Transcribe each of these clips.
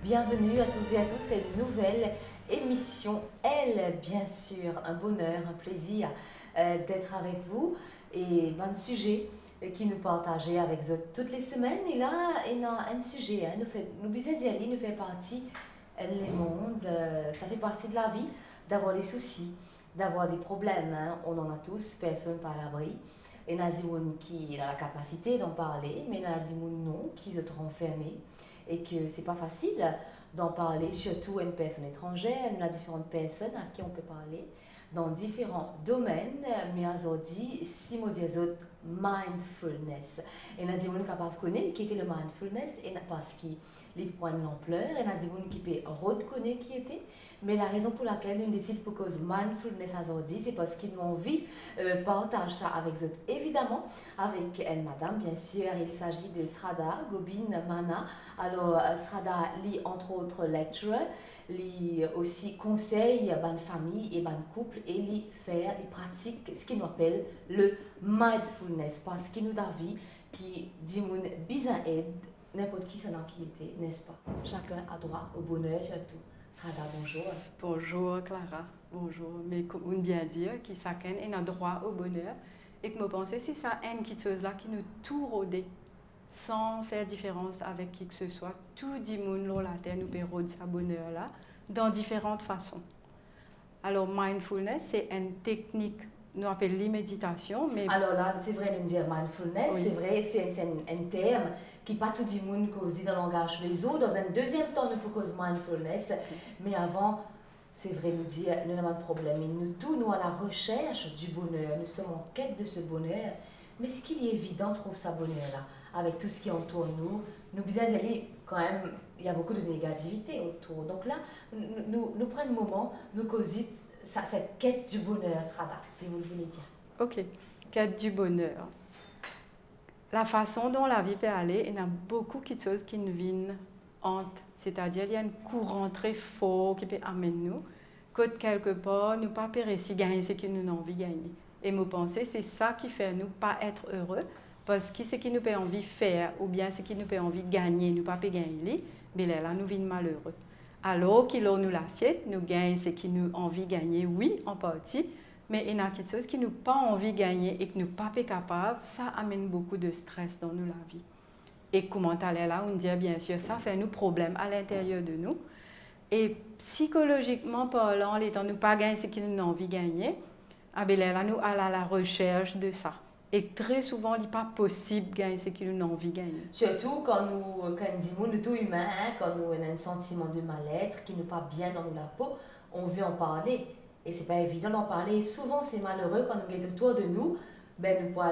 Bienvenue à toutes et à tous à une nouvelle émission. Elle, bien sûr, un bonheur, un plaisir d'être avec vous et un sujet qui nous partageait avec vous toutes les semaines. Et là, il y a un sujet, nous besoin d'y aller, nous fait partie les mondes, ça fait partie de la vie d'avoir des soucis, d'avoir des problèmes. On en a tous, personne par l'abri. Il y en a des gens qui ont la capacité d'en parler, mais il y en a des gens non, qui se trouvent enfermés et que c'est pas facile d'en parler, surtout à une personne étrangère. Il y a différentes personnes à qui on peut parler dans différents domaines, mais aujourd'hui, si on dit mindfulness. Et il y a des gens qui peuvent connaître qui était le mindfulness, et parce qu'il prend de l'ampleur, et il y a des gens qui peuvent reconnaître qui était. Mais la raison pour laquelle nous décidons pour cause mindfulness aujourd'hui, c'est parce qu'ils ont envie de partager ça avec eux. Évidemment, avec elle, madame, bien sûr, il s'agit de Srada Gobin Mana. Alors, Srada lit entre autres lecture, lit aussi conseil ban famille et ban couple, et lit faire, il pratique ce qu'il appelle le mindfulness, parce qu'il nous a vie qui dit mon bizarre aide n'importe qui s'en inquiéter, n'est-ce pas? Chacun a droit au bonheur surtout. Srada, bonjour. Bonjour Clara, bonjour. Mais comme on bien dire, qui chacun a droit au bonheur, et que je pense que c'est ça une petite chose là qui nous tout rôder sans faire différence avec qui que ce soit. Tout le monde sur la terre nous peut rôder sa bonheur là dans différentes façons. Alors mindfulness c'est une technique, nous appelons l'imméditation, mais alors là c'est vrai de dire mindfulness, oui. C'est vrai, c'est un terme qui pas tout le monde cause dans le langage les autres. Dans un deuxième temps, nous pouvons cause mindfulness, mais avant, c'est vrai, nous dire, nous n'avons pas de problème. Nous tous, nous à la recherche du bonheur, nous sommes en quête de ce bonheur. Mais ce qu'il est évident, trouve sa bonheur là, avec tout ce qui entoure nous. Nous besoin d'aller quand même, il y a beaucoup de négativité autour. Donc là, nous prenons un moment, nous causons cette quête du bonheur, Srada, si vous le voulez bien. Ok, quête du bonheur. La façon dont la vie peut aller, il y a beaucoup de choses qui nous viennent entre. C'est-à-dire, il y a un courant très fort qui peut amener nous, que quelque part, nous ne pas réussir à gagner ce que nous avons envie de gagner. Et je pense que c'est ça qui fait nous pas être heureux, parce que ce qui nous peut envie de faire, ou bien ce qui nous peut envie de gagner, nous ne pas gagner, mais là, nous vîmes malheureux. Alors qu'il nous l'assiette, nous gagnons ce qui nous envie de gagner, oui, en partie, mais il y a quelque chose qui nous pas envie de gagner et que nous pas capables, ça amène beaucoup de stress dans nous la vie. Et comment aller là, on dit bien sûr, ça fait nous problème à l'intérieur de nous. Et psychologiquement parlant, l'étant nous pas gagner ce que nous avons envie de gagner, là, nous allons à la recherche de ça. Et très souvent, il n'est pas possible de gagner ce que nous avons envie de gagner. Surtout quand nous disons, nous tous humains, quand nous avons un sentiment de mal-être qui n'est pas bien dans la peau, on veut en parler. Et ce n'est pas évident d'en parler. Et souvent, c'est malheureux quand nous sommes autour de nous. Ben, nous pouvons,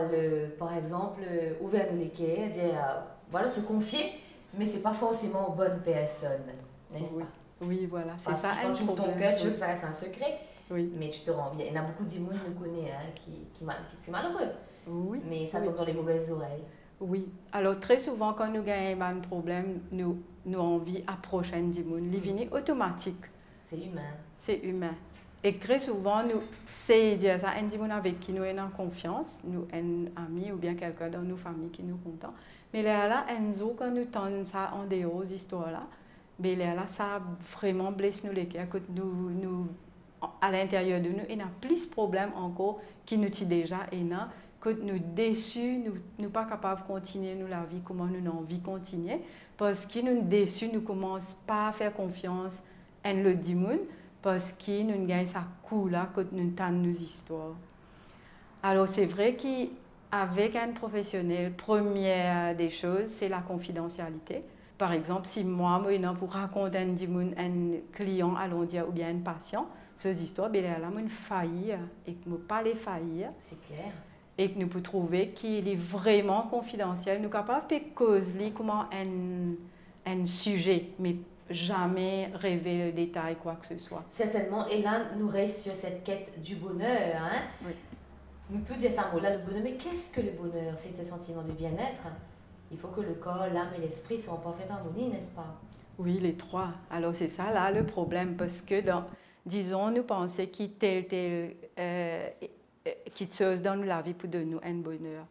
par exemple, ouvrir les quais, dire, voilà, se confier, mais ce n'est pas forcément aux bonnes personnes, n'est-ce pas? Oui, voilà, c'est ça. Parce que quand tu ouvres ton cœur, tu veux que ça reste un secret, oui. Mais tu te rends bien. Il y en a beaucoup d'immuns que nous connaissons qui c'est malheureux, oui. Mais ça tombe dans les mauvaises oreilles. Oui, alors très souvent, quand nous gagnons un problème, nous avons envie d'approcher un immun. Il vient automatique. C'est humain. C'est humain. Et très souvent, nous, c'est dire ça, un immun avec qui nous avons confiance, nous, un ami ou bien quelqu'un dans nos familles qui nous content. Mais là, quand nous tendons ça en dehors de histoires-là, mais là, ça vraiment blesse nous les cœurs, que nous, à l'intérieur de nous, il y a plus de problèmes encore qui nous tuent déjà et non, que nous déçus, nous ne pas capables de continuer nous, la vie, comment nous avons envie de continuer, parce que nous déçus, nous ne commençons pas à faire confiance en le dimanche, parce que nous gagnons ça coup là, que nous tendons nos histoires. Alors c'est vrai qu'avec un professionnel, première des choses, c'est la confidentialité. Par exemple, si moi, pour raconter un client, allons dire, ou bien un patient, ces histoires, ben là, je faillir et que je ne pas les faillir. C'est clair. Et que nous pouvons trouver qu'il est vraiment confidentiel. Nous sommes capables de causer comment un sujet, mais jamais révéler le détail, quoi que ce soit. Certainement. Et là, nous restons sur cette quête du bonheur. Hein? Oui. Nous tous disons ça, là, le bonheur. Mais qu'est-ce que le bonheur? C'est un sentiment de bien-être. Il faut que le corps, l'âme et l'esprit soient en parfaite harmonie, n'est-ce pas? Oui, les trois. Alors c'est ça là le problème, parce que disons, nous pensons qu'il telle chose dans la vie pour donner nous un bonheur.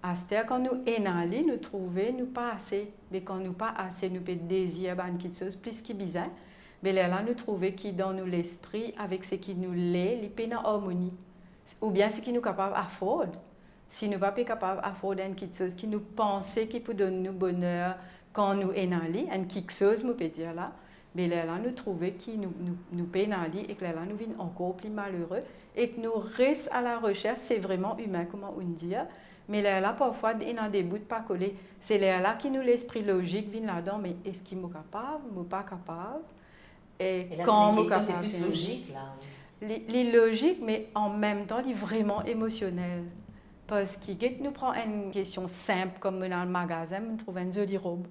À ce temps, quand nous énali, nous trouvons nous pas assez. Mais quand nous pas assez, nous peut désirer quelque chose plus qui bizarre. Mais là, nous trouvons qui dans nous l'esprit, avec ce qui nous l'est, il peut en harmonie. Ou bien ce qui nous capable à faire. Si nous pas capable à faire quelque chose qui nous pensait qui peut donner nous bonheur quand nous énali, quelque chose, nous peut dire là. Mais là, nous trouvons qui nous pénalise et que là, nous vîmes encore plus malheureux et que nous restons à la recherche, c'est vraiment humain, comment on dit. Mais là, parfois, il y a des bouts de pas collés. C'est là qui nous l'esprit logique vient là-dedans, mais est-ce qu'il est capable, ou pas capable? Et là, quand c'est plus logique, là. Il est logique, mais en même temps, il est vraiment émotionnel. Parce que nous prend une question simple, comme dans le magasin, on trouve une jolie robe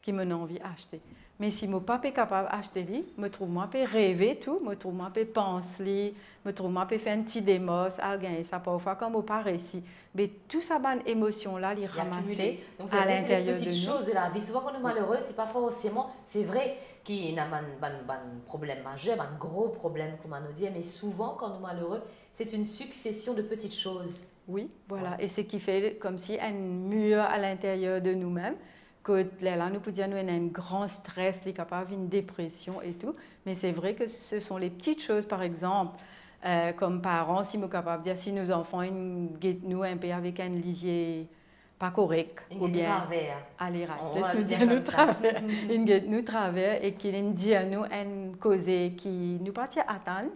qui me donne envie d'acheter. Mais si mon papa est capable d'acheter, me trouve moi peut rêver tout, me trouve moi peut penser, me trouve moi peut faire un petit démos, et ça parfois comme au pas réussi. Mais tout ça bonne émotion là, il ramassé à l'intérieur de nous. C'est des petites choses de la vie. Souvent quand on est malheureux, c'est pas forcément, c'est vrai qu'il y a un problème majeur, un gros problème comme on nous dit, mais souvent quand on est malheureux, c'est une succession de petites choses. Oui, voilà, et c'est qui fait comme si un mur à l'intérieur de nous-mêmes. Que là, nous pouvons dire nous avons un grand stress, les capable une dépression et tout, mais c'est vrai que ce sont les petites choses, par exemple, comme parents, si nous sommes capables de dire si nos enfants nous un peu avec un lisier pas correct, ou bien allez nous travers, nous travers et qu'il dit à nous une cause qui nous partit attendre,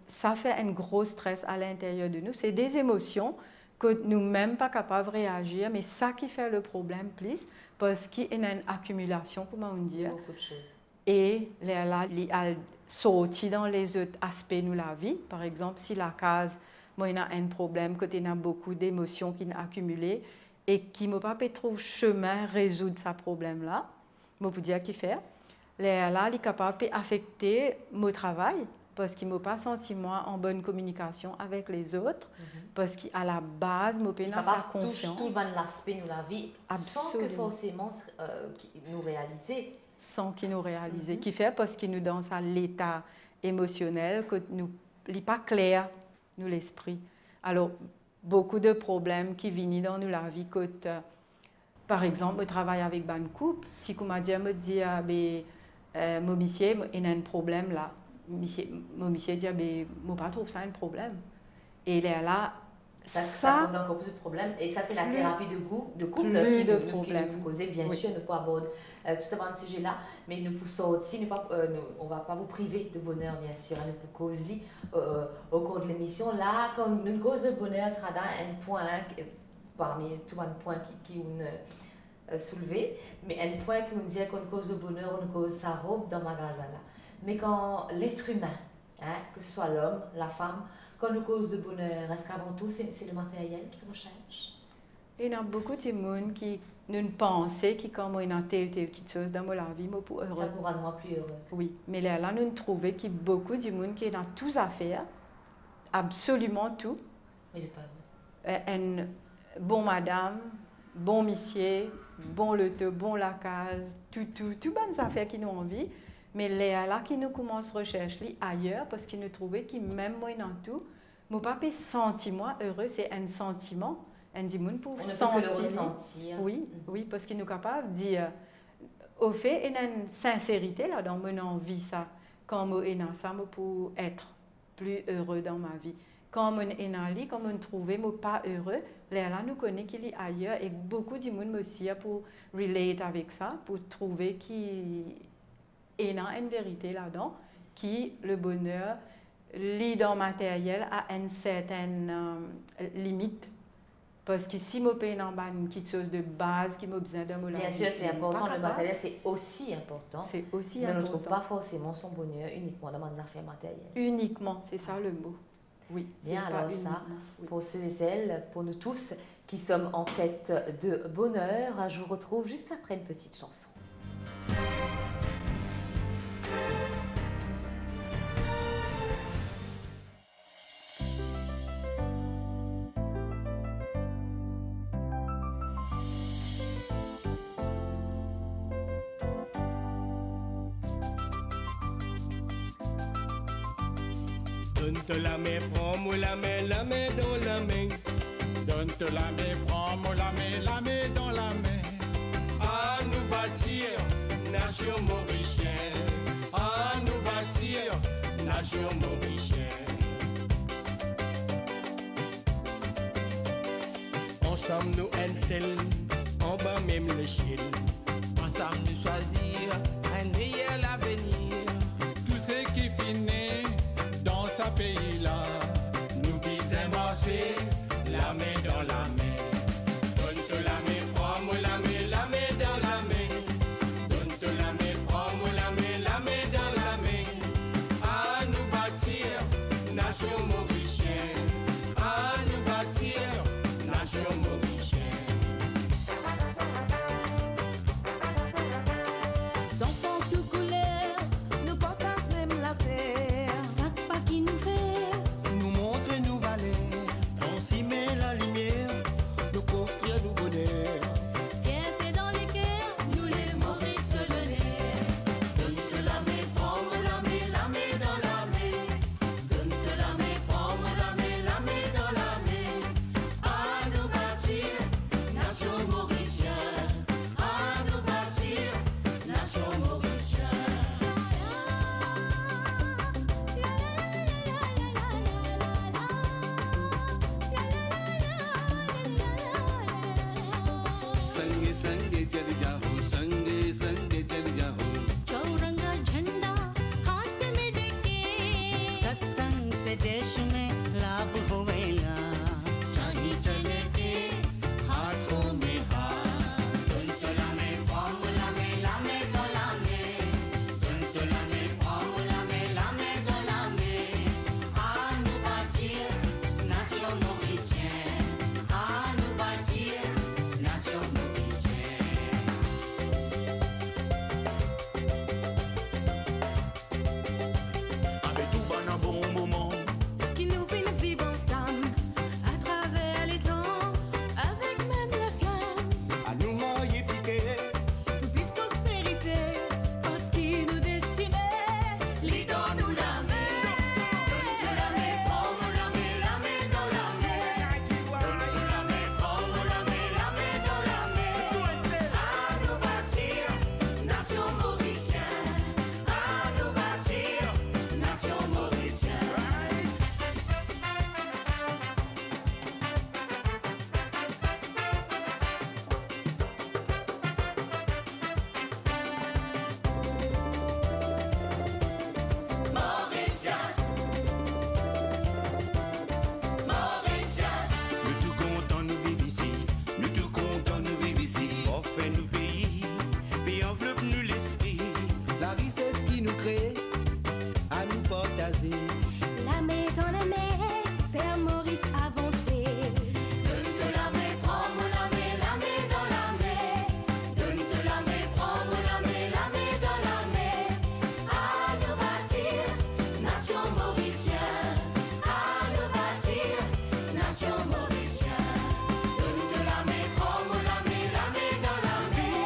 ça fait un gros stress à l'intérieur de nous. C'est des émotions que nous-mêmes pas capables de réagir, mais ça qui fait le problème plus, parce qu'il y a une accumulation, comment on dit. Beaucoup de choses. Et là, il a sorti dans les autres aspects de la vie. Par exemple, si la case, moi, il y a un problème, que il y a beaucoup d'émotions qui sont accumulées et qui ne pas trouver chemin résoudre ce problème-là, je peux dire qu'il fait. Là, il est capable d'affecter mon travail. Parce qu'il ne m'a pas senti, moi, en bonne communication avec les autres, parce qu'à la base, je n'ai pas sa confiance. Tout l'aspect de la vie, sans que forcément nous réaliser. Sans qu'il nous réalise. Qui fait parce qu'il nous donne à l'état émotionnel, que nous n'est pas clair, nous l'esprit. Alors, beaucoup de problèmes qui viennent dans nous la vie, que, par exemple, je travaille avec un couple, si on me dit, mon monsieur, il y a un problème là. Mon monsieur dit, mais moi pas trouve ça un problème. Et là, ça pose encore plus de problèmes. Et ça, c'est la thérapie de couple qui nous cause, bien sûr, nous pas aborder tout ça dans ce sujet-là, mais nous poussons aussi, on ne va pas vous priver de bonheur, bien sûr, nous pour causer au cours de l'émission. Là, quand une cause de bonheur sera dans un point, parmi tout un point qui est soulevé, mais un point qui nous dit qu'une cause de bonheur, on cause sa robe dans le magasin là. Mais quand l'être humain, que ce soit l'homme, la femme, quand nous cause de bonheur, est-ce qu'avant tout, c'est le matériel qui recherche? Il y a beaucoup de monde qui nous pensent que quand il y a telle petite chose dans ma vie, je suis heureux. Ça pourra nous rendre plus heureux. Oui, mais là, nous trouvons qu'il y a beaucoup de monde qui est dans tout à faire, absolument tout. Mais c'est pas vrai. Un bon madame, bon monsieur, bon loto, bon la case, tout bonnes affaires qui nous ont envie. Mais là qui nous commence à rechercher ailleurs, parce qu'ils nous trouvaient que même moi dans tout, mon papa senti moi heureux, c'est un sentiment. Un dimon pour sentir. On ne peut que le ressentir. Oui, oui, parce qu'il nous est capable de dire, au fait, il y a une sincérité là dans mon envie ça. Quand moi est dans ça, moi pour être plus heureux dans ma vie. Quand moi est dans lui, quand moi trouver moi pas heureux, là nous connaît qu'il est ailleurs et beaucoup de monde aussi pour relate avec ça, pour trouver qu'il et il y a une vérité là-dedans qui, le bonheur, l'idée matériel a une certaine limite. Parce que si je paye une petite chose de base qui m'a besoin de bien sûr, c'est important, le matériel c'est aussi important. C'est aussi mais important. on ne trouve pas forcément son bonheur uniquement dans les affaires matérielles. Uniquement, c'est ça le mot. Oui. Bien, alors ça, pour ceux et celles, pour nous tous qui sommes en quête de bonheur, je vous retrouve juste après une petite chanson. Donne-toi la main, prends-moi la main dans la main. Donne Donne-te la main, prends-moi la main dans la main. À nous bâtir, nation mauricienne. À nous bâtir, nation mauricienne. Ensemble nous un seul, en bas même l'échelle. Ensemble nous choisir un meilleur avenir. Tout ce qui finit dans ce pays-là, nous disons marcher, la main dans la main. Donne-te la main, prends-moi la main dans la main. Donne-te la main, prends-moi la main dans la main. À nous bâtir, nation mauricienne. À nous bâtir, nation mauricienne. Enfants tout couleur, nous partagent même la terre. Chaque pas qui nous fait, nous montre nos valeurs. On s'y met la lumière, nous construire nos bonheur. fierté dans les cœurs, nous les Maurice le nez. Donne-te la main, prends-moi la main dans la main. Donne-te la main, prends-moi la main dans la main. À nous bâtir, nation mauricienne. À nous bâtir, nation mauricienne. Sange sange चल जाओ, संगे संगे चल जाओ. चौरंगा झंडा हाथ में लेके सत्संग से देश में लाभ होवेला. चाहे चले के हाथों में हाथ. Donne-te la main, prends-moi la main dans la main. Donne-te la main, prends-moi la main dans la main. À nous bâtir, nation mauricienne. À nous bâtir, nation mauricienne. Avec tout bon un bon moment. qui nous fait vivre ensemble à travers les temps, avec même la flamme. À nous moyer piqué. Tout puisse prospérité, parce qu'il nous destinait. Les dents nous la main. Donne-te la main, prends-moi la main dans la main. Donne-te la main, prends-moi la main dans la main. À nous bâtir, nation mauricienne. À nous bâtir, nation mauricienne. Mauricien. Mauricien. Nous tout contents nous vivre ici. Nous tout contents nous vivre ici. On fait nous pays, puis enveloppe nous l'esprit. La richesse qui nous crée, à nous partager. La main dans la main, faire Maurice avancer. Donne-te la main, prends-moi la main dans la main. Donne-te la main, prends-moi la main dans la main. À nous bâtir, nation mauricienne. À nous bâtir, nation mauricienne. Donne-te la main, prends-moi la main dans la main.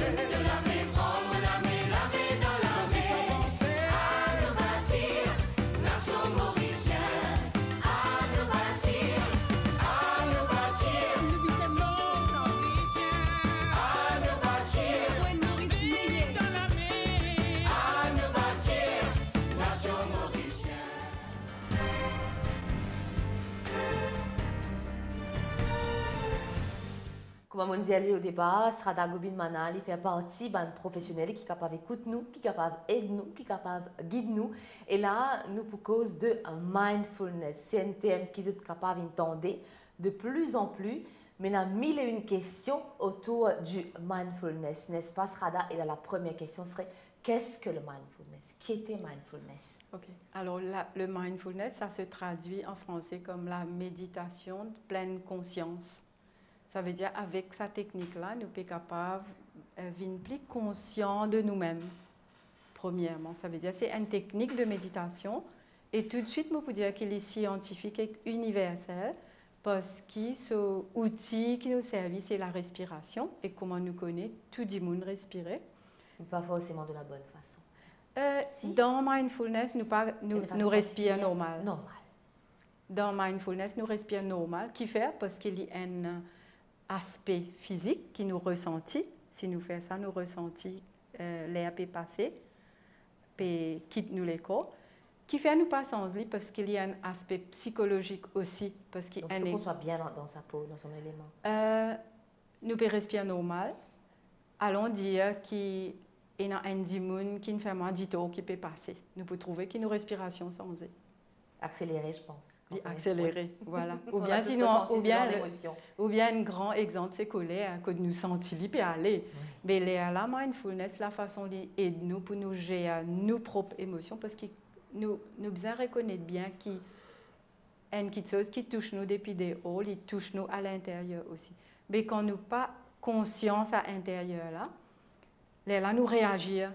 Donne-te la main, prends-moi la main dans la main. À nous bâtir, nation mauricienne. À nous bâtir, à nous bâtir. Nous vivons Maurice, À nous bâtir, Maurice Millet. à nous bâtir, nation mauricienne. Comme on dit au départ, Strada Gobin Manal, il fait partie d'un professionnel qui est capable d'écouter nous, qui est capable d'aider nous, qui est capable de guider nous. Et là, nous, pour cause de mindfulness, c'est un thème qui est capable d'entendre de plus en plus. Mais il y a mille et une questions autour du mindfulness, n'est-ce pas, Strada? Et là, la première question serait, qu'est-ce que le mindfulness? Qui était mindfulness? Ok. Alors, le mindfulness, ça se traduit en français comme la méditation de pleine conscience. Ça veut dire avec sa technique-là, nous sommes capables d'être plus conscients de nous-mêmes. Premièrement, ça veut dire c'est une technique de méditation et tout de suite, je peux dire qu'il est scientifique et universel parce que ce outil qui nous sert, c'est la respiration et comment nous connaît tout le monde respirer. Pas forcément de la bonne façon. Si. Dans mindfulness, nous respirons normal. Normal. dans mindfulness, nous respirons normal. Qui fait? Parce qu'il y a un aspect physique qui nous ressentit. Si nous faisons ça, nous ressentons l'air peut passer, peut quitte nous les corps. Qui fait nous pas sans lit parce qu'il y a un aspect psychologique aussi. Parce qu'il Donc, il faut qu'on soit bien dans sa peau, dans son élément. Nous pouvons respirer normal. Allons dire qu'il y a un dimoun qui ne fait moins du tout qui peut passer. Nous pouvons trouver qu'il y a une respiration sans lit. Accélérer, je pense. Accélérer, voilà. Ou bien sinon, ou bien un grand exemple, c'est que nous sentons et aller. Oui. Mais la mindfulness, la façon d'aide nous pour nous gérer nos propres émotions, parce que nous besoin reconnaître bien qu'il y a une chose qui touche nous depuis des hauts, il touche nous à l'intérieur aussi. Mais quand nous pas conscience à l'intérieur là nous réagir.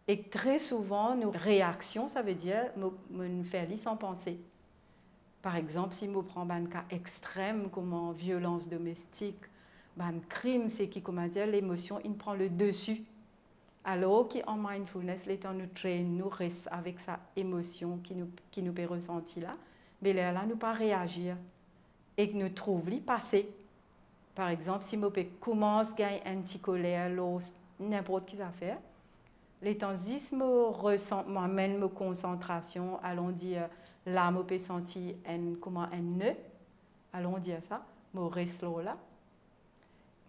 Et très souvent, nos réactions, ça veut dire nous faire sans penser. Par exemple, si je prends un cas extrême comme en violence domestique, un crime, c'est qui, comment dire, l'émotion, il prend le dessus. Alors qu'en mindfulness, l'étant nous traîne, nous reste avec sa émotion qui nous peut ressentir là, mais là, nous pas réagir et que nous trouvons lui passer. Par exemple, si je commence à gagner un petit colère, n'importe qui ça fait, l'étant si je ressens, m'amène ma concentration, allons dire, là, je peux sentir un nœud, allons dire ça, je reste là,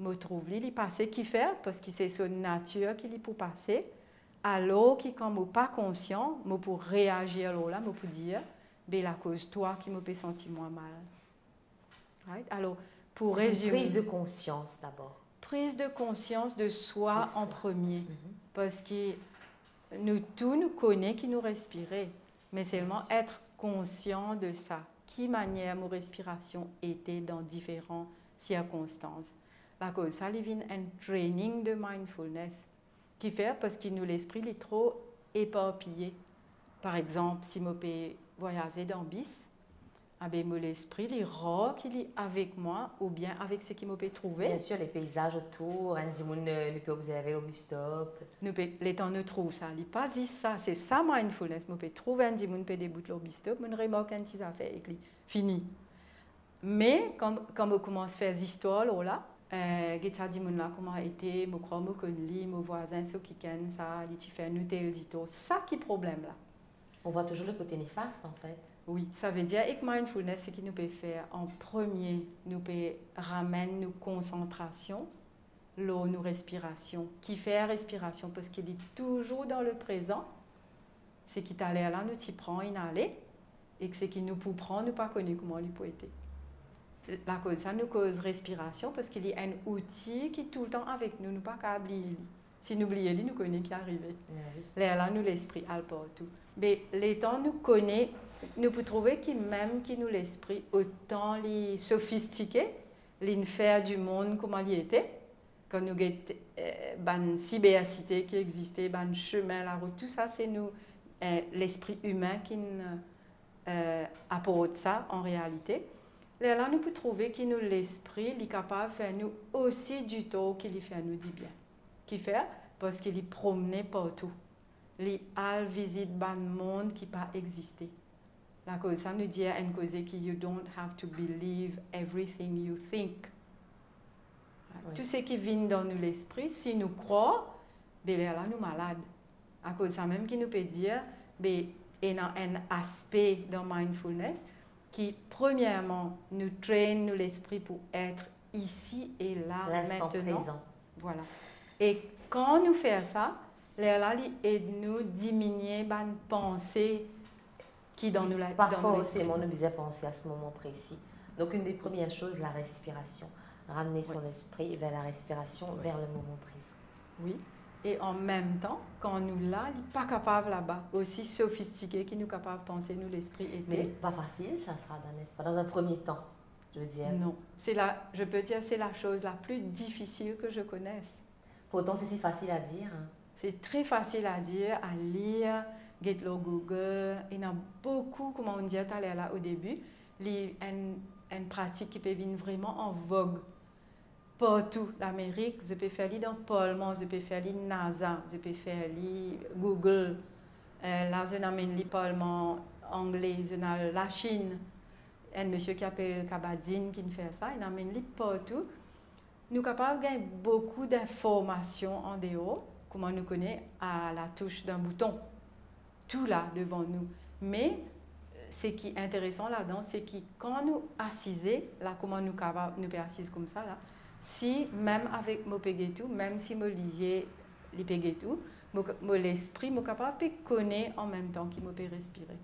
je trouve lui passer qui fait, parce que c'est son nature qui pour passer, alors que quand je ne suis pas conscient, je peux réagir là, je peux dire, c'est la cause toi qui me peut sentir moins mal. Right? Alors, pour résumer, prise de conscience d'abord. Prise de conscience de soi en premier, parce que nous tous nous connaissons qui nous respirons, mais seulement être conscient de ça. Qui manière nos respirations étaient dans différentes circonstances. La cause ça, il vient un training de mindfulness qui fait parce que nous l'esprit est trop éparpillé. Par exemple, si je peux voyager dans bis, l'esprit est rare qu'il est avec moi ou bien avec ce qu'il me peut trouver. Bien sûr, les paysages autour, un dimoun ne peut observer au bus-stop. Les temps nous trouvent ça, il n'est pas dit ça, c'est ça mindfulness. Je peux trouver un dimoun peut débouter au bus-stop, je remarque un petit affaire et fini. Mais quand je commence à faire des histoires là, je dimoun là comment a été, je crois que je connais, mes voisins ceux qui connaissent ça, ils font nous tel dit ça qui est problème là. On voit toujours le côté néfaste en fait. Oui, ça veut dire que mindfulness, ce que nous pouvons faire en premier, nous pouvons ramener nos concentrations, nos respirations. Qui fait la respiration parce qu'il est toujours dans le présent. C'est qui t'allait là, nous t'y prend, il allait, et que c'est qui nous peut prendre, nous pas connu comment il peut être. La cause ça nous cause respiration parce qu'il y a un outil qui est tout le temps avec nous, nous pas qu'à oublier. Si nous oublions, nous connaissons qui arrive. Oui. Là, nous l'esprit al partout. Mais les temps nous connaît, nous pouvons trouver que même qui nous l'esprit autant les sophistiqué, l'infer du monde comment il était, quand nous avons cybercité qui existait, ban chemin, la route, tout ça c'est nous l'esprit humain qui apporte ça en réalité. Là, nous pouvons trouver que nous l'esprit est capable de faire nous aussi du tout qu'il fait nous dit bien. Qui fait parce qu'il est promené partout. Il a visite ban monde qui pas existé. La cause ça nous dit une cause que you don't have to believe everything you think. Oui. Tout ce qui vient dans nous l'esprit, si nous croyons, ben là nous malades. À cause ça même qui nous peut dire, ben il y a un aspect dans mindfulness qui premièrement nous traîne nous l'esprit pour être ici et là l'instant maintenant. Présent. Voilà. Et quand nous faisons ça, là, il aide nous diminuer la pensée qui dans nous la parfois aussi, on nous besoin penser à ce moment précis. Donc, une des premières choses, la respiration. Ramener son esprit vers la respiration, vers le moment présent. Oui. Et en même temps, quand nous là, il n'est pas capable là-bas, aussi sophistiqué qu'il nous capable de penser, nous l'esprit était. Mais pas facile, ça sera dans un premier temps, je veux dire. Non. Je peux dire c'est la chose la plus difficile que je connaisse. Pourtant, c'est si facile à dire. Hein. C'est très facile à dire, à lire, get le Google. Il y en a beaucoup, comme on dit là au début, une pratique qui peut venir vraiment en vogue. Partout, l'Amérique, je peux faire dans Parlement, je peux faire NASA, je peux faire Google. Là, je n'amène le Parlement anglais, je n'ai la Chine. un monsieur qui appelle Kabadzine qui fait ça, il amène les partout. Nous sommes capables de gagner beaucoup d'informations en dehors, comment nous connaît à la touche d'un bouton. Tout là devant nous. Mais ce qui est intéressant là-dedans, c'est que quand nous assisons, là, comment nous sommes assis comme ça, là, si même avec mon péguetou, même si je lisais les péguetou, l'esprit, je suis capable de connaître en même temps qu'il me peut respirer.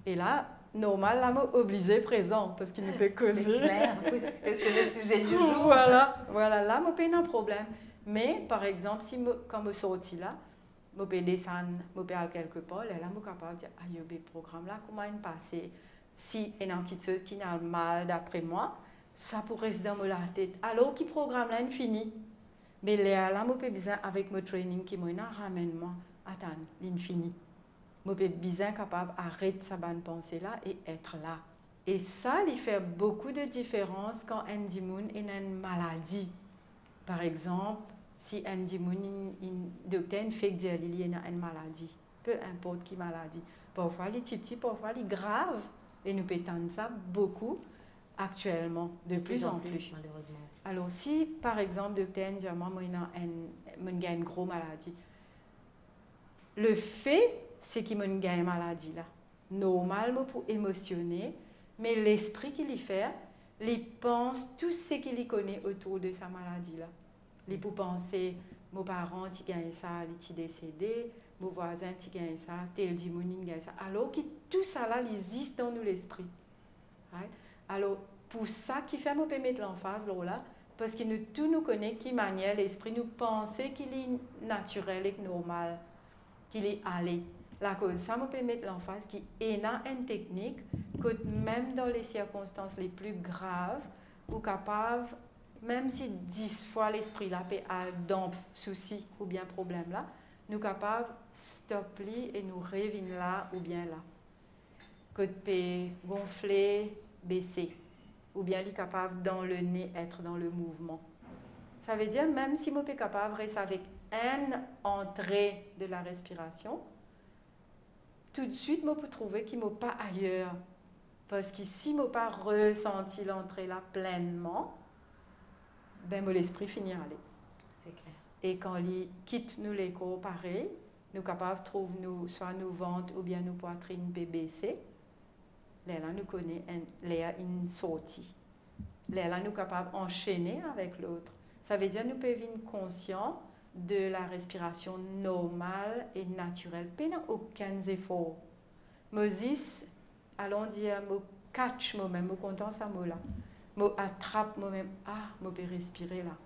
Et là, normal, là, je suis obligé présent parce qu'il me peut causer. C'est clair, puisque c'est le sujet du jour. Voilà, là, je pas un problème. Mais, par exemple, si quand je sortis là, je peux descendre, je peux aller quelque part, et là, je suis capable de dire, ah, il y a des programmes là, comment il passe? Si il y a une petite chose qui a mal d'après moi, ça pourrait rester dans la tête. Alors, qui programme là, il finit. Mais là, je peux besoin avec mon training qui m'a ramène-moi, attends, il finit. Je suis bien capable d'arrêter sa bonne pensée là et être là. Et ça, il fait beaucoup de différence quand Andy Moon est une maladie. Par exemple, si Andy Moon, le docteur fait dire qu'il y a une maladie, peu importe qui maladie. Parfois, il est petit, parfois, il est grave. Et nous pétons ça beaucoup actuellement, de plus en plus. Malheureusement. Alors, si par exemple, le docteur dit moi, j'ai une grosse maladie, le fait, c'est qu'il y a une maladie là. Normalement pour émotionner, mais l'esprit qu'il y fait, il pense tout ce qu'il connaît autour de sa maladie là. Il peut penser, mes parents qui gagnent ça, ils sont décédés, mes voisins qui gagnent ça, tel dimonin gagne ça. Alors que tout ça là, il existe dans nous l'esprit. Right? Alors, pour ça qui fait me mettre l'emphase là, parce que tout nous connaît qui manière l'esprit nous penser qu'il est naturel et normal, qu'il est allé. La cause, ça me permet de l'emphase qui est une technique que même dans les circonstances les plus graves, ou capable, même si 10 fois l'esprit là peut dans souci ou bien problème là, nous capables stopper et nous revenir là ou bien là. Que peut gonfler, baisser, ou bien il capable dans le nez être dans le mouvement. Ça veut dire même si je suis capable de rester avec une entrée de la respiration, tout de suite, je peux trouver qu'il ne m'a pas ailleurs. Parce que si je n'ai pas ressenti l'entrée là pleinement, ben, mon esprit finit à aller. C'est clair. Et quand il quitte nous les corps pareil, nous sommes capables de trouver soit nos ventres ou bien nos poitrines baisser. Là, nous connaissons une sortie. Là, nous sommes capables d'enchaîner avec l'autre. Ça veut dire que nous pouvons être conscients de la respiration normale et naturelle, pas aucun effort. Moses, allons dire, me catch moi-même, me content ça mot-là, me attrape moi-même, me peux respirer là.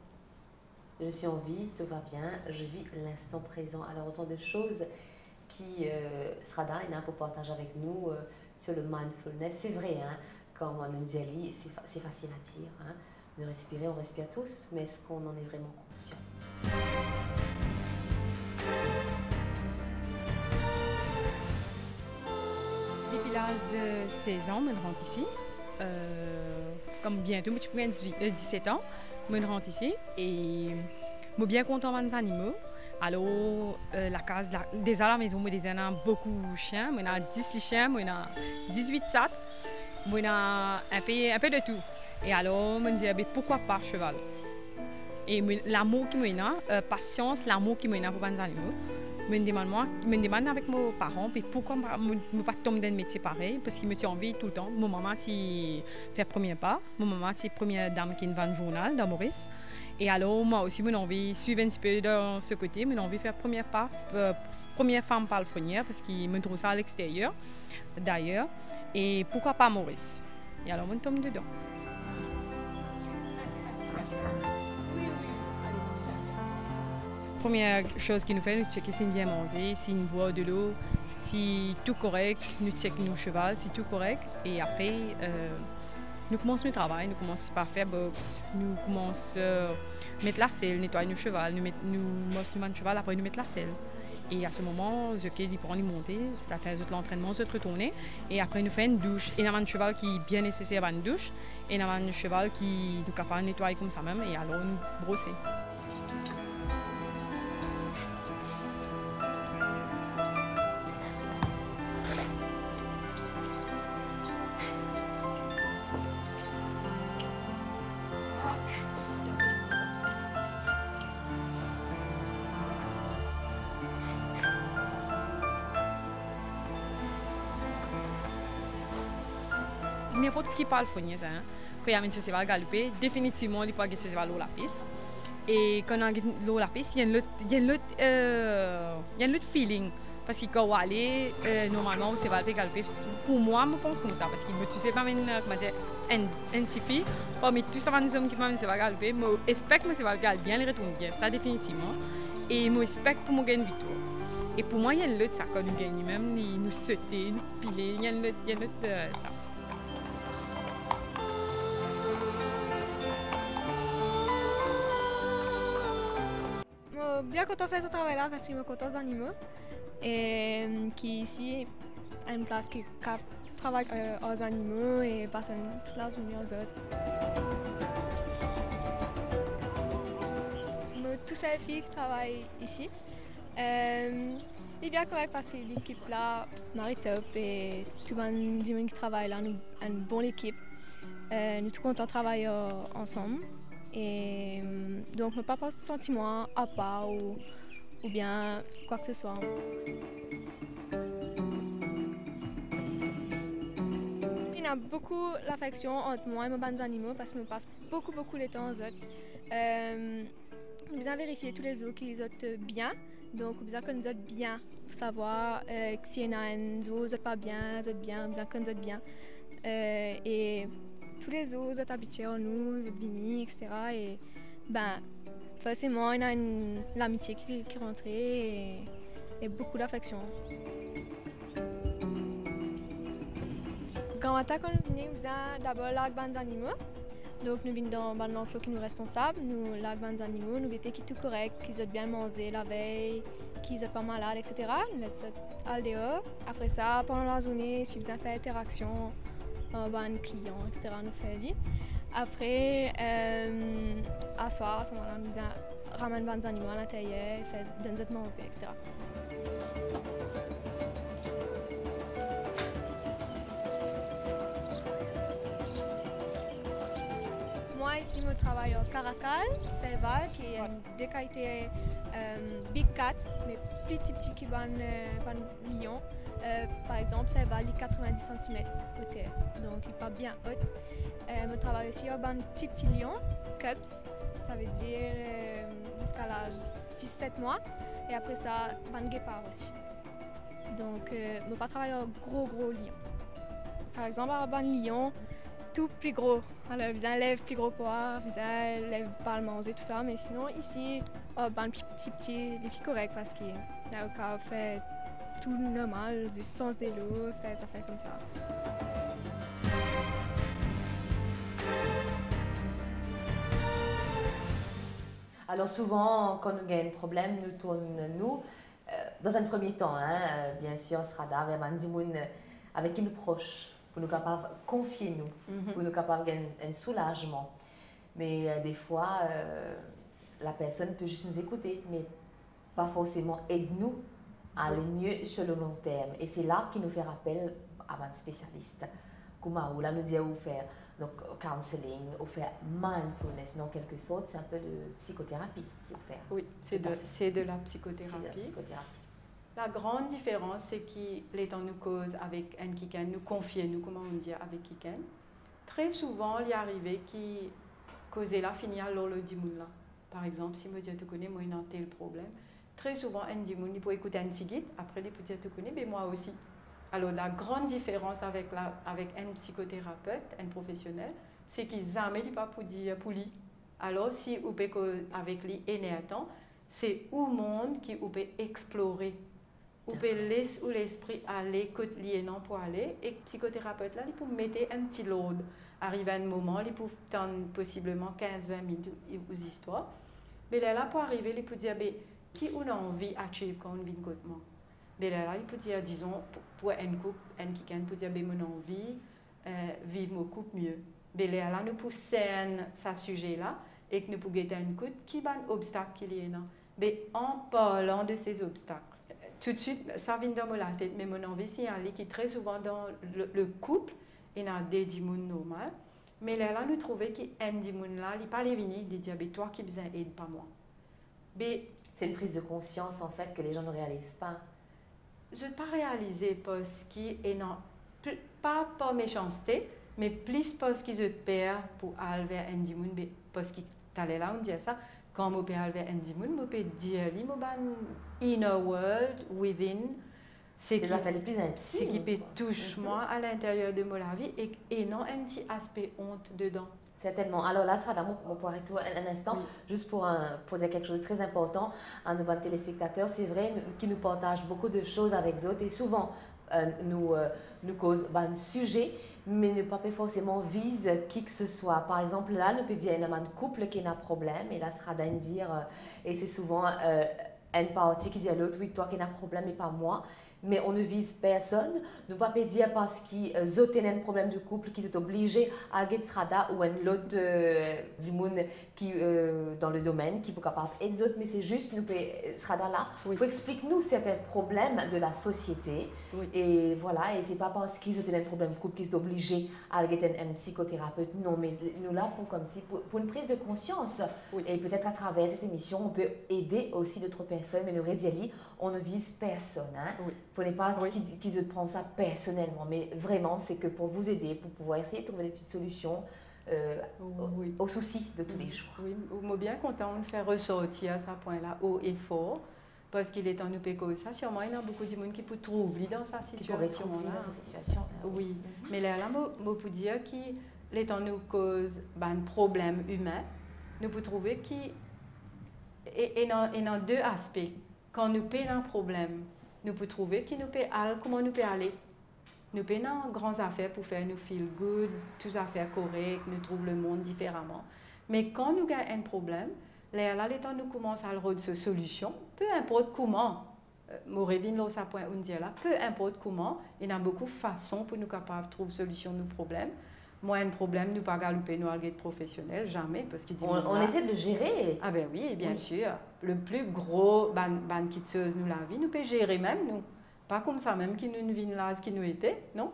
Je suis en vie, tout va bien, je vis l'instant présent. Alors autant de choses qui sera là pour partager avec nous sur le mindfulness. C'est vrai, hein, comme on dit Ali, c'est facile à dire. Hein, de respirer, on respire tous, mais est-ce qu'on en est vraiment conscient? Depuis l'âge de 16 ans, je rentre ici. Comme bientôt, je prends 17 ans, je rentre ici et je suis bien content des animaux. Alors, la case, déjà à la maison, il y a beaucoup de chiens. Il y a 10 chiens, il y a 18 sacs, il y a un peu de tout. Et alors, je me dis, pourquoi pas cheval? Et l'amour qui me patience, l'amour qui me pour les animaux. Je me demande avec mes parents pourquoi je ne pas tomber dans un métier pareil, parce qu'ils me ont envie tout le temps. Mon maman fait le premier pas, mon maman c'est la première dame qui vend un journal dans Maurice. Et alors moi aussi, j'ai envie de suivre un petit peu dans ce côté, j'ai envie de faire le premier pas, première femme palefrenière, parce qu'ils me trouvent ça à l'extérieur, d'ailleurs. Et pourquoi pas Maurice? Et alors, je tombe dedans. Première chose qu'il nous fait, nous checker si nous bien manger, si nous boit de l'eau, si tout correct, nous checker nos chevaux, si tout correct. Et après, nous commençons le travail, nous commençons par faire boxe, nous commençons à mettre la selle, nettoyer nos chevaux, nous mettons le cheval, après nous mettons la selle. Et à ce moment, je prends les monter, je fais l'entraînement, je retourner. Et après, nous faisons une douche. Et nous avons un cheval qui est bien nécessaire à une douche. Et nous avons un cheval qui est capable de nettoyer comme ça même. Et alors, nous brosser. n'importe qui parle fonnier ça. Quand il y a une société va galoper, définitivement il peut y avoir l'eau la piste. Et quand on a l'eau la piste, il y a un autre feeling. Parce que quand on aller, normalement, on va galoper. Pour moi, je pense comme ça. Parce que tu sais pas, une petite fille, parmi tous ces hommes qui m'ont galoper, je espère que je vais galoper bien, les retourner bien, ça définitivement. Et je espère pour moi gagner une victoire. Et pour moi, il y a un autre ça quand nous gagnons, même nous sauter, nous piler, il y a un autre ça. Je suis bien content de faire ce travail-là parce que je suis content des animaux et qui ici a une place qui travaille aux animaux et passe toute la journée aux autres. Toutes ces filles qui travaillent ici, c'est bien correct parce que l'équipe là, Marie top et tout le monde qui travaille là, nous une bonne équipe. Nous sommes tous contents de travailler ensemble. Et donc, ne pas avoir ce sentiment à part ou bien quoi que ce soit. Il y a beaucoup d'affection entre moi et mes bandes animaux parce que je passe beaucoup de temps aux autres. Nous besoin vérifier tous les autres qu'ils sont bien. Donc, nous besoin que nous sommes bien pour savoir s'il y en a un zoo, pas bien, bien, besoin que nous sommes bien. Et tous les autres sont habitués à nous, les bini, etc. Et ben, forcément, il y a l'amitié qui est rentrée et beaucoup d'affection. Quand on attaque, nous venons d'abord la bande animaux. Donc, nous venons dans l'enclos qui nous est responsable. Nous, la bande animaux, nous vérifions qu'ils sont tout correct, qu'ils ont bien mangé la veille, qu'ils sont pas malades, etc. Nous les allons dehors. Après ça, pendant la journée, si vous avez fait interaction, un client, etc. nous fait vie. Après, à soir, à ce moment-là, nous ramène les animaux à l'intérieur, donne autres manger, etc. Moi, ici, je travaille au Caracal, Serval, qui est une des qualités Big Cats, mais plus petits qui vont lion. Par exemple, Serval, il est 90 cm de terre, donc il n'est pas bien haut. Je travaille aussi au petit lion, Cubs, ça veut dire jusqu'à l'âge 6-7 mois. Et après ça, un guépard aussi. Donc, je ne pas travailler au gros lion. Par exemple, un lion, tout plus gros. Alors, vous avez lève plus gros poids, vous avez lève pas le manger, tout ça. Mais sinon, ici, un petit, les plus correct parce qu'il a fait tout normal, du sens de l'eau, fait des affaires comme ça. Alors souvent, quand nous avons un problème, nous tournons, dans un premier temps, bien sûr, Strada, vers Manzimoun, avec qui nous proches, pour nous capables de confier nous, pour nous capables d'un soulagement. Mais des fois, la personne peut juste nous écouter, mais pas forcément aide-nous à aller mieux sur le long terme. Et c'est là qu'il nous fait appel à un spécialiste. Comme là, nous dit où faire donc counseling, ou faire mindfulness, mais en quelque sorte, c'est un peu de psychothérapie qu'il faut faire. Oui, c'est de la psychothérapie. C'est de la psychothérapie. La grande différence, c'est qu'il est en nous cause avec un kikan, nous confier, nous, comment on dit, avec kikan. Très souvent, il y arrivé qui causait la finir lors le dimoun là. Par exemple, si moi je te connais, moi, il y a un tel problème. Très souvent, un dimoun, il peut écouter un tigit, après, il peut dire te connais, mais moi aussi. Alors, la grande différence avec un psychothérapeute, un professionnel, c'est qu'ils n'amènent pas pour dire pour lui. Alors, si vous pouvez avec lui et temps, c'est où monde qui vous peut explorer. Vous pouvez laisser l'esprit aller, côté lié non pour aller. Et le psychothérapeute, là, il peut mettre un petit load. Arrive à un moment, il peut tendre possiblement 15-20 minutes aux histoires. Mais là, pour arriver, il peut dire, qui on a envie d'achieve quand on vient de côté moi. Mais là, il peut dire, disons, pour un couple, un qui peut dire, mon envie, vivre mon couple mieux. Mais là, nous poussons ce sujet-là et que nous pouvons guetter un couple qui va un obstacle qu'il y a. Mais en parlant de ces obstacles, tout de suite, ça vient dans la tête, mais mon envie, c'est un lit qui très souvent dans le couple, il y a des dimounes normales. Mais là, nous trouvons qu'un dimoun là, il n'est pas les venir, il dit, toi qui besoin aide, pas moi. Mais c'est une prise de conscience, en fait, que les gens ne réalisent pas. Je n'ai pas réalisé parce qu'il est pas par méchanceté, mais plus parce qu'ils se perdent pour aller vers un monde, parce qu'ils t'allaient là, on dit ça, quand je peux aller vers un monde, je peux dire, inner world, within, c'est la fait le plus intime. ce qui peut toucher moi à l'intérieur de ma vie et non un petit aspect honte dedans. Certainement. Alors là, Srada, on pourrait arrêter un instant, juste pour dire quelque chose de très important à nos bonnes téléspectateurs. C'est vrai qu'ils nous partagent beaucoup de choses avec eux et souvent nous causent un sujet, mais ne pas forcément vise qui que ce soit. Par exemple, là, nous peut dire qu'il y a un couple qui a un problème et là, Srada dire, et c'est souvent une partie qui dit à l'autre, oui, toi qui as un problème et pas moi. Mais on ne vise personne. Nous ne pouvons pas dire parce qu'ils ont un problème de couple qu'ils sont obligés à aller Srada ou un autre qui dans le domaine qui peut capable aider autres, mais c'est juste nous Srada là pour expliquer-nous certains problèmes de la société. Et voilà, et c'est pas parce qu'ils ont un problème de couple qu'ils sont obligés à aller un psychothérapeute. Non, mais nous là pour une prise de conscience. Et peut-être à travers cette émission, on peut aider aussi d'autres personnes. Mais nous Rediali, on ne vise personne. Hein. Pour ne pas qu'ils se prennent ça personnellement, mais vraiment c'est que pour vous aider, pour pouvoir essayer de trouver des petites solutions aux soucis de tous les jours. Oui, je suis bien content de faire ressortir à ce point-là haut et fort, parce qu'il est en nous cause ça. Sûrement, il y a beaucoup de gens qui peuvent trouver dans sa situation. Oui, mais là, je peux dire qu'il est en nous cause un problème humain. Nous pouvons trouver qu'il y a deux aspects. Quand nous payons un problème, nous pouvons trouver comment nous pouvons aller. Nous payons grandes affaires pour faire nous feel good, toutes affaires correctes, nous trouvons le monde différemment. Mais quand nous avons un problème, là, nous commençons à avoir cette solution, peu importe comment. Peu importe comment, il y a beaucoup de façons pour nous capables de trouver solution à nos problèmes. Moi, un problème, nous pas galoper nous alliés professionnels, jamais, parce qu'il dit on essaie de le gérer. Ah ben oui, bien sûr. Le plus gros ban quitteuse nous la vie, nous peut gérer même nous. Pas comme ça même qui nous vient là, ce qui nous était, non?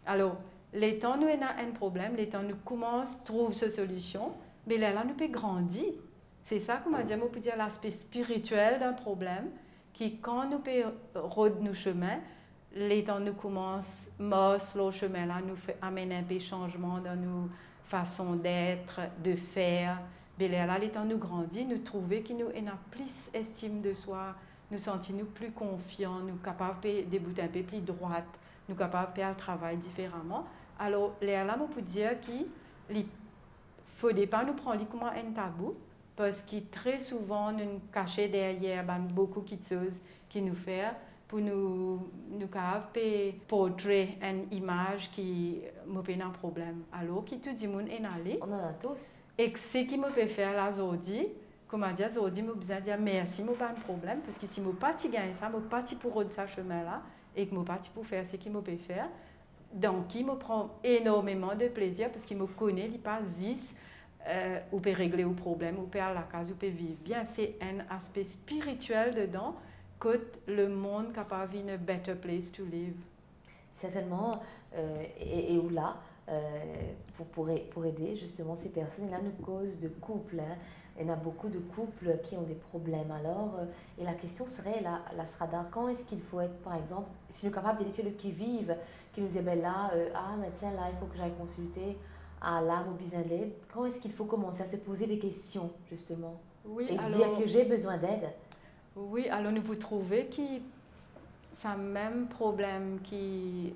Alors, les temps nous avons un problème, les temps nous commençons à trouver cette solution, mais là nous peut grandir. C'est ça qu'on on peut dire l'aspect spirituel d'un problème, qui quand nous peut rôder nos chemins, les temps nous commencent le chemin là nous fait amener un peu de changement dans nos façons d'être, de faire. Mais là les temps nous grandit, nous trouver que nous avons plus estime de soi, nous sentons plus confiants, nous capables de débouter un peu plus droite, nous capables de faire le travail différemment. Alors là on peut dire qu'il faut pas nous prendre comme un tabou, parce que très souvent nous cachons derrière beaucoup de choses qui nous font pour nous portrer une image qui me fait un problème. Alors que tout le monde est allé. On en a tous. Et ce qui me fait faire là aujourd'hui, comme je dis, aujourd'hui, je besoin de dire merci, je n'ai pas de problème, parce que si je n'ai pas gagné ça, je n'ai pas pour rôder ce chemin-là, et que je n'ai pas pour faire ce qu'il me peut faire, donc il me prend énormément de plaisir, parce qu'il me connaît, il pas 10, ou peut régler le problème, ou peut aller à la case, ou peut vivre. Bien, c'est un aspect spirituel dedans, que le monde capable de une better place to live. Certainement, et où là, pour aider justement ces personnes-là, nous cause de couple. Hein. Il y a beaucoup de couples qui ont des problèmes. Alors, et la question serait, la Srada, quand est-ce qu'il faut être, par exemple, si nous sommes capables d'éviter le qui-vive, qui nous dit, ben là, mais tiens, là, il faut que j'aille consulter à l'âme ou besoin d'aide. Quand est-ce qu'il faut commencer à se poser des questions, justement, et se dire que j'ai besoin d'aide? Oui, alors nous pouvons trouver que c'est un même problème qui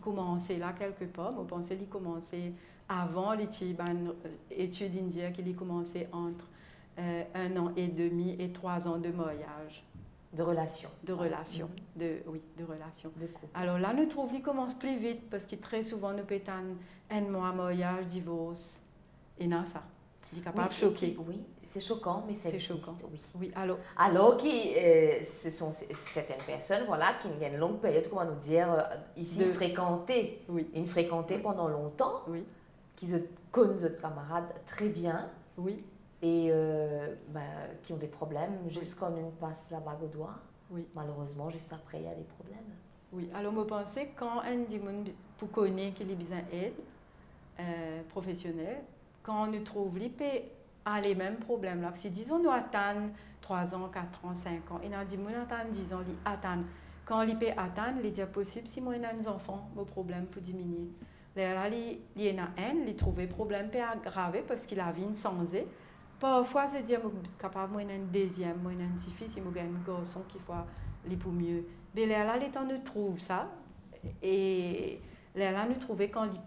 commençait là quelque part. Je pense qu'il commençait avant l'étude indienne, qu'il commençait entre 1 an et demi et 3 ans de mariage. De relation. De relation, de relation. De couple. Alors là, nous trouvons qu'il commence plus vite parce que très souvent, nous peut un mois mariage, divorce. Et non, ça. Il est capable de choquer. Oui, c'est choquant, mais c'est choquant. Oui. Alors ce sont certaines personnes qui ont une longue période, comment nous dire, ici, fréquentées pendant longtemps, qui connaissent nos camarades très bien, et qui ont des problèmes, juste quand on passe la bague au doigt, malheureusement, juste après, il y a des problèmes. Oui, alors je pense que quand un monde pour connaître qu'il a besoin d'aide professionnelle, quand on trouve les mêmes problèmes là. Si disons nous attendons 3 ans, 4 ans, 5 ans, et nous disons attendre 10 ans, attendre. Quand on peut attendre, il est possible si moi j'ai des enfants, mon problème pour diminuer. Là, il y a un, il trouve problème peut aggraver parce qu'il a vie sans eux. Parfois, c'est dire capable moi un deuxième, moi un petit fils, il me gagne un garçon qui fait les pour mieux. Mais là, les temps nous trouve ça et là nous trouver quand il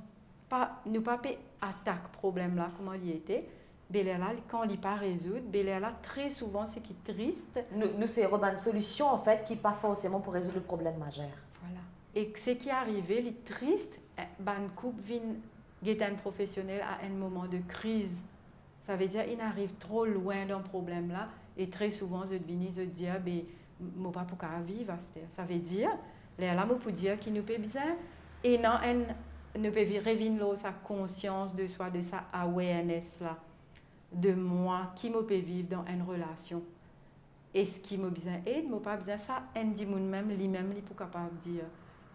pas nous pas attaque problème là comment il était. Mais là quand il pas résoudre, mais là très souvent c'est qui triste. Nous c'est une solution en fait qui pas forcément pour résoudre le problème majeur. Voilà. Et ce qui est arrivé, il est triste, ban couple vient un professionnel à un moment de crise. Ça veut dire qu'il arrive trop loin d'un problème là et très souvent je viens se dire ben moi pas pour vivre. Ça veut dire là moi pour dire qu'il nous peut besoin et non nous peut revenir sa conscience de soi, de sa awareness là, de moi qui me peut vivre dans une relation. Et ce qui m'a besoin aide, moi pas besoin ça, un dit même lui-même il pour capable dire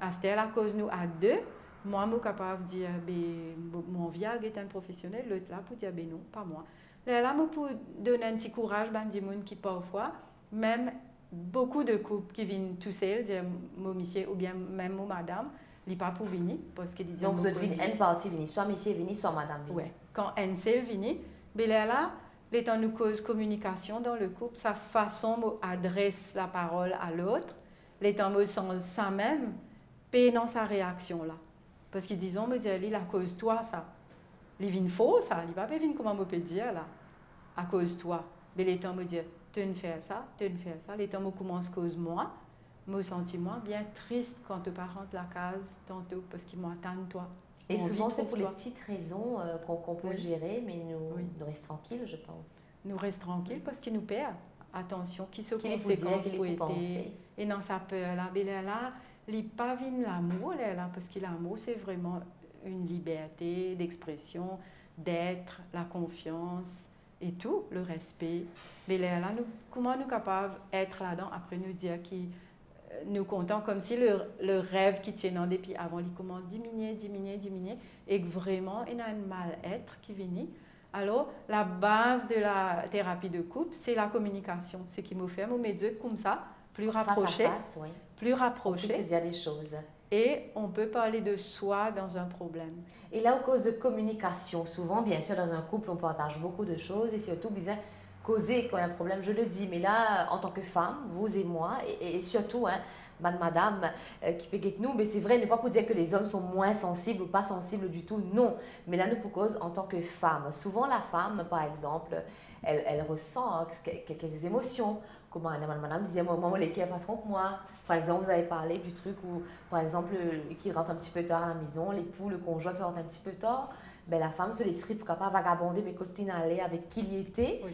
à cause nous à deux. Moi, je suis capable de dire que mon vial est un professionnel, l'autre là pour dire non, pas moi. Là, je peux donner un petit courage à des gens qui parfois, même beaucoup de couples qui viennent tout seuls, dire mon monsieur ou bien même mon madame, ils ne peuvent pas venir parce qu'ils disent. Donc vous êtes une partie venue, soit monsieur venu, soit madame venu. Oui, quand un seul vient, mais là, les temps nous cause communication dans le couple, sa façon d'adresser la parole à l'autre, les temps me sens ça même, et dans sa réaction là. Parce qu'ils disent, me dire, il à cause de toi, ça. Il vient faux, ça. Il va pas venir comment me peut dire, là. À cause de toi. Mais les temps me dire, tu ne fais ça, tu ne fais ça. Les temps me commence cause moi. Me sentis moi bien triste quand tes parents rentrent la case tantôt parce qu'ils m'attendent toi. Et souvent, c'est pour les petites raisons qu'on peut gérer, mais nous restons tranquilles, je pense. Nous restons tranquilles parce qu'ils nous perdent. Attention, qui se conséquences pour être. Et dans sa peur, là, il pas vient l'amour là parce que l'amour c'est vraiment une liberté d'expression, d'être, la confiance et tout, le respect. Mais là comment nous capables d'être là-dedans après nous dire que nous comptons comme si le rêve qui tient en depuis avant il commence à diminuer et que vraiment il y a un mal-être qui vient. Alors la base de la thérapie de couple c'est la communication, c'est qui me fait mes deux comme ça plus rapprochés. Face à face, oui. Plus rapprochés. On peut se dire les choses. Et on peut parler de soi dans un problème. Et là, à cause de communication, souvent, bien sûr, dans un couple, on partage beaucoup de choses et surtout, bien, causer quand il y a un problème, je le dis. Mais là, en tant que femme, vous et moi, et surtout, hein, madame qui peut être nous, mais c'est vrai, ne pas pour dire que les hommes sont moins sensibles ou pas sensibles du tout, non. Mais là, nous, pour cause, en tant que femme, souvent la femme, par exemple, elle ressent quelques émotions. Comment madame disait, moi, les pas trop que moi. Par exemple, vous avez parlé du truc où, par exemple, qu'il rentre un petit peu tard à la maison, l'époux, le conjoint qui rentre un petit peu tard, ben, la femme se laisserait pour capable vagabonder, mais continue à aller avec qui il était. Oui.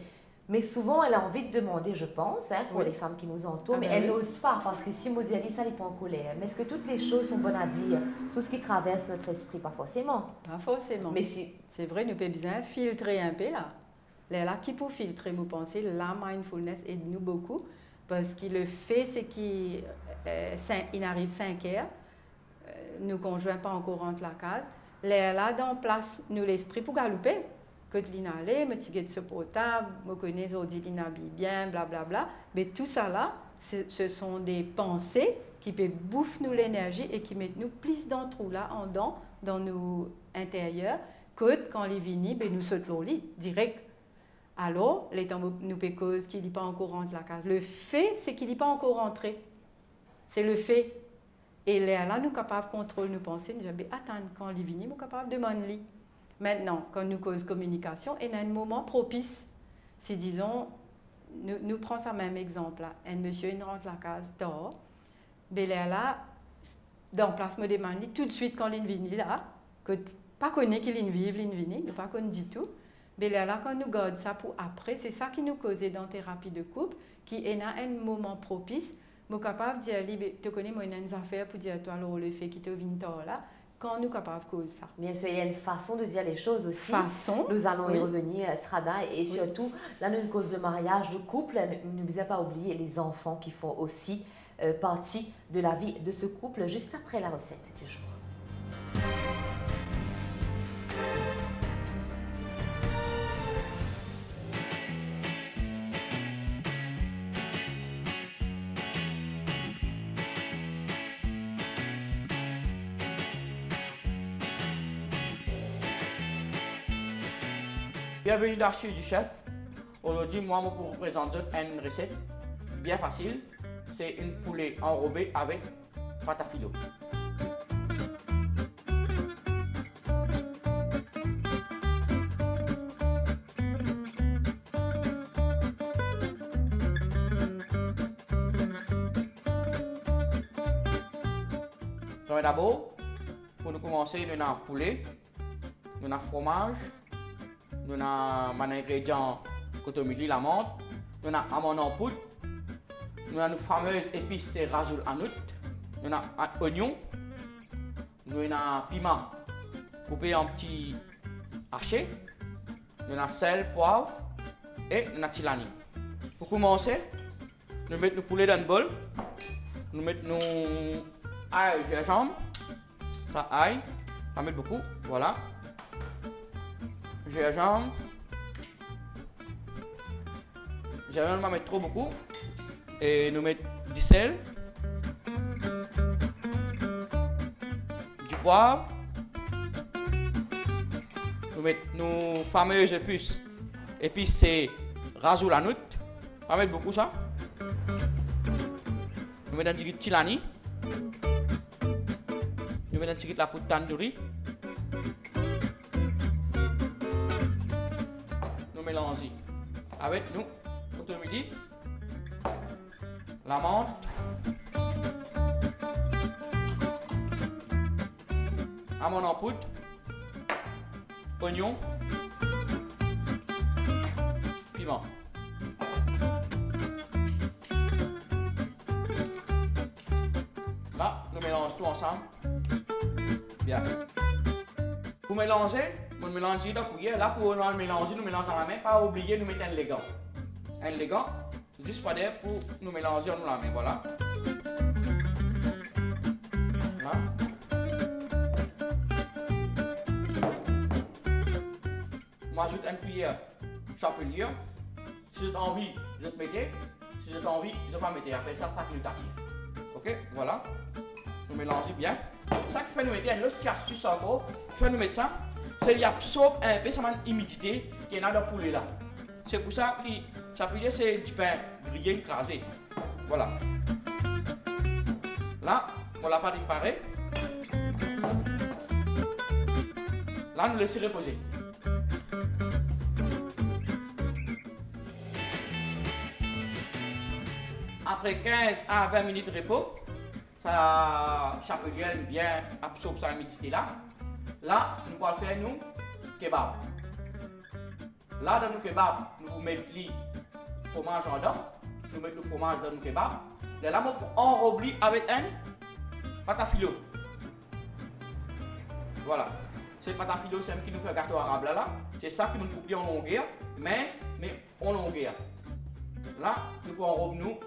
Mais souvent, elle a envie de demander, je pense, hein, pour les femmes qui nous entourent, mais elle n'ose pas, parce que si Maudit dit ça, elle est pas en colère. Mais est-ce que toutes les choses sont bonnes à dire? Tout ce qui traverse notre esprit, pas forcément. Pas forcément. Mais si... C'est vrai, nous pouvons bien filtrer un peu là. Là, qui peut filtrer, vous pensez, la mindfulness aide nous beaucoup, parce que le fait, c'est qu'il arrive 5 heures, nous conjoints pas encore rentre la case, là, dans place, nous l'esprit pour galoper. Que l'inale, me tigue de ce portable, me connais, on dit l'inhabille bien, blablabla. Mais tout ça là, ce sont des pensées qui peuvent bouffer nous l'énergie et qui mettent nous plus dans le trou là, en dedans, dans nos intérieurs, que quand les viennent, ben nous sautons au lit, direct. Alors, les temps nous pécose qu'il n'est pas encore rentré la case. Le fait, c'est qu'il n'est pas encore rentré. C'est le fait. Et là, nous sommes capables de contrôler nos pensées. Nous disons, attends, quand il vient, nous sommes capables de demander. Maintenant, quand nous causons communication, il y a un moment propice. Si, disons, nous prenons ce même exemple. Là. Un monsieur, il rentre la case tard. Mais là, dans place, me demande tout de suite quand il vient là, que pas connaît qu'il vient, nous pas connaît du tout. Mais là, quand nous gardons ça pour après, c'est ça qui nous cause dans la thérapie de couple, qui est un moment propice. Je suis capable de dire, tu connais, moi, une affaire pour dire, toi, le fait qu'il te vient tard là. Quand nous sommes capables de causer ça. Bien sûr, il y a une façon de dire les choses aussi. Façon. Nous allons y revenir, Srada, et surtout, là, nous, une cause de mariage, de couple, n'oubliez pas oublier les enfants qui font aussi partie de la vie de ce couple, juste après la recette du jour. Bienvenue dans Astuces du Chef. Aujourd'hui, moi, je vous présente une recette bien facile. C'est une poulet enrobée avec pâte à filo. Donc d'abord, pour nous commencer, nous avons poulet, nous avons fromage, nous avons un ingrédient cotomili, la menthe, nous avons amande en poudre, nous avons nos fameuses épices, c'est rasoul hanout, nous avons un oignon, nous avons piment coupé en petits hachés, nous avons sel, poivre et nous avons tilani. Pour commencer, nous mettons le poulet dans le bol, nous mettons nos ail, gingembre, ça ail, on va mettre beaucoup, voilà. Gingembre, on va mettre trop beaucoup, et nous mettons du sel, du poivre, nous mettons nos fameuses épices, épices c'est rasoul hanout, on va mettre beaucoup ça, nous mettons du tilani. Nous mettons un petit peu la poudre tandoori. Nous mélangeons avec nous, cotomili, la menthe, amande en poudre, oignon, piment. Là, nous mélangeons tout ensemble. Bien. Pour mélanger, vous mélangez dans la cuillère. Là, pour le mélanger, nous mélangeons dans la main. Pas oublier, nous mettons un léguant. Un léguant, juste pour nous mélanger dans la main. Voilà. Là. Moi, j'ajoute une cuillère chapelure. Si vous avez envie, vous mettez. Si vous avez envie, vous ne mettez pas. Après ça, facultatif. Ok, voilà. Nous mélangeons bien. Ça qui fait nous mettre une autre astuce encore, qui fait nous mettre ça, c'est qu'il absorbe un peu cette humidité qui est dans le poulet là. C'est pour ça que ça peut dire c'est du pain grillé écrasé. Voilà. Là, on l'a pas préparé. Là, nous laissons reposer. Après 15 à 20 minutes de repos, ça chapelière bien absorbe sa humidité là. Là, nous allons faire nous kebab. Là, dans nos kebab, nous mettons le fromage en dedans. Nous mettons le fromage dans nos kebab. Là, on enrobe avec un pâte à filo. Voilà. C'est pâte à filo, c'est ce qui nous fait gâteau arabe là. C'est ça qui nous coupe en longueur, mince, mais en longueur. Là, nous pouvons enrober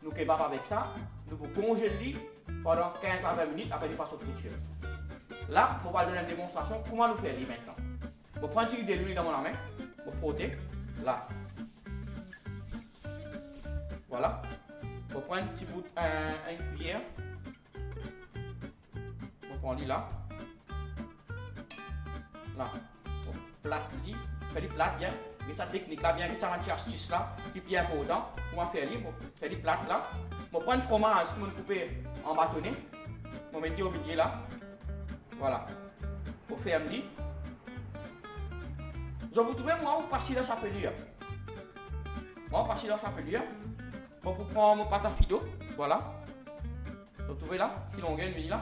nos kebab avec ça. Nous pouvons congeler pendant 15 à 20 minutes après il passe au friture. Là, on va donner une démonstration comment nous faire maintenant. On prend un petit peu de l'huile dans mon main, on frotter là. Voilà. On prend un petit bout une cuillère. On prend lui là. Là. On plate lui, fait du plat bien. Mais cette technique là, bien, cette petite astuce là, qui est bien important. On va faire lui, on fait du plat là. On prend le fromage que on coupe en bâtonnet. On met au milieu là. Voilà. On fait un lit. Vous trouvez moi, on passe dans sa pelure. Moi, on passe dans sa pelure. On prend mon pâte à filo. Voilà. Vous trouvez là, qui l'on gagne là.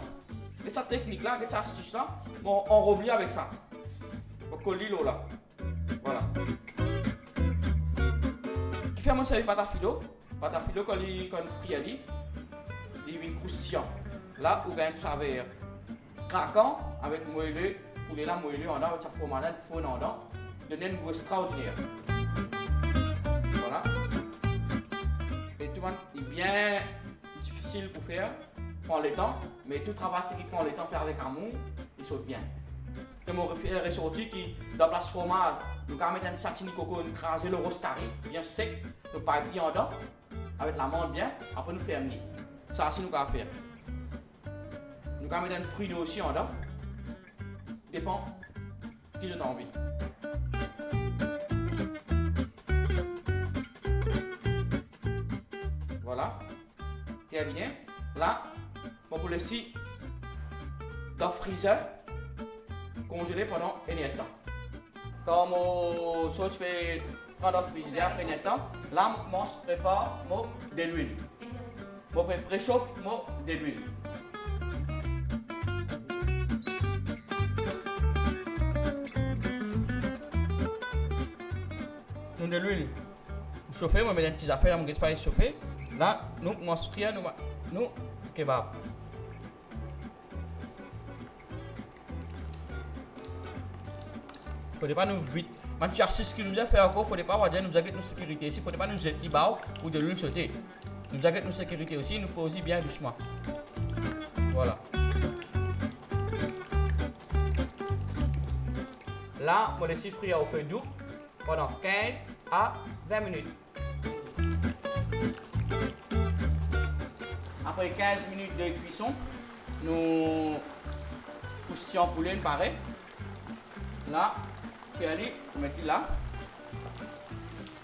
Et cette technique là, cette astuce là, on enrobe avec ça. On colle l'eau là. Voilà. Qui fait mon service pâte à filo. Pâte à filo, quand on frit, il vient croustillant. Là, vous gagnez une saveur craquant avec moelleux, poulet là, moelleux en dedans, avec sa fromage de faune en dedans. Donner un goût extraordinaire. Voilà. Et tout le monde est bien difficile pour faire, prend le temps, mais tout travail qui prend le temps de faire avec amour, il saute bien. Et mon ressorti qui, dans la place fromage, nous allons mettre un satini coco, nous craser le roscari bien sec, nous paille bien en dedans, avec la menthe bien, après nous fermer. Ça, c'est nous allons faire. Nous allons mettre un fruit aussi en dedans. Dépend qui j'ai envie. bien. Là, on peut laisser dans le freezer, congelé pendant un temps. Quand je fais prendre dans le frigidaire après un temps, là, je prépare de l'huile. Je préchauffe de l'huile. Nous de l'huile chauffée, on met des petites affaires, on ne pas chauffer. Là, nous frire nous kebab. Il ne faut pas nous vite. Quand tu cherches ce que nous avons fait encore, il ne faut pas dire nous avons une sécurité ici. Il ne faut pas nous jeter ou de l'huile sautée. Nous avons une sécurité aussi, nous posons bien doucement. Voilà. Là, on laisse frire au feu doux pendant 15 à 20 minutes. Après 15 minutes de cuisson, nous poussons poulet pareil. Là, tu as dit, vous mettez là,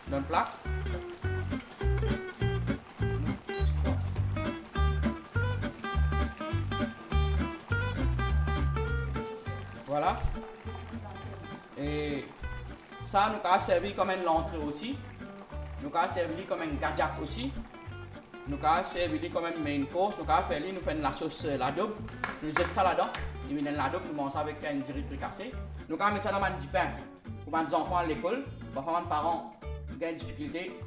dans le plat. Voilà. Et ça, nous avons servi comme une entrée aussi. Nous avons servi comme un gadget aussi. Nous avons servi comme une main course. Nous avons fait la sauce l'adobe. Nous mettons ça là-dedans. Nous mettons l'adobe, nous mangons avec un riz fricassé. Nous avons mis ça dans du pain. Pour les enfants à l'école, parfois les parents ont des difficultés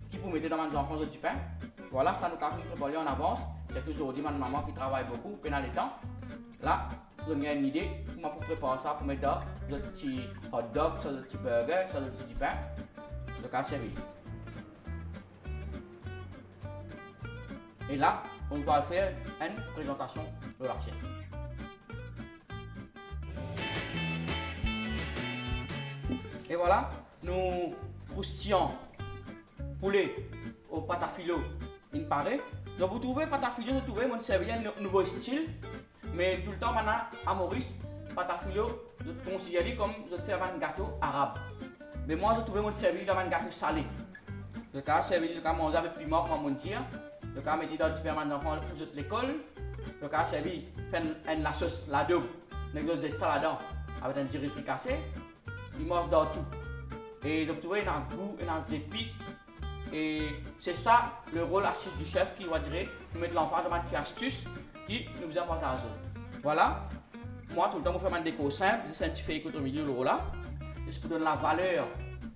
qui pour mettre dans les enfants du pain. Voilà, ça nous avons préparé en avance. C'est aujourd'hui ma maman qui travaille beaucoup, pendant le temps. Là, vous avez une idée pour préparer ça, pour mettre dans des petits hot dogs, des petits burgers, des petits du pain. Donc, à servir. Et là, on va faire une présentation de l'assiette. Et voilà, nous croustillons poulet au pâte à filo in pareil. Donc vous trouvez pâte à filo, vous trouvez mon servir un nouveau style. Mais tout le temps maintenant à Maurice, pâte à filo, je considère comme je fais un gâteau arabe. Mais moi je trouve mon servir dans un gâteau salé. Je vais servir, je vais manger avec plus mort pour mon tir. Je vais mettre dans le supermarché d'enfants pour l'école. Je vais servir, faire la sauce, la double. Je vais mettre ça là-dedans avec un riz fricassé. Il mange dans tout. Et donc, tu vois, il y a un goût, il y a des épices. Et c'est ça le rôle astuce du chef qui va dire nous mettre l'enfant dans une petite astuce qui nous apporte à eux. Voilà. Moi, tout le temps, je fais un déco simple. Je sanctifie le milieu de là. Juste pour donner la valeur.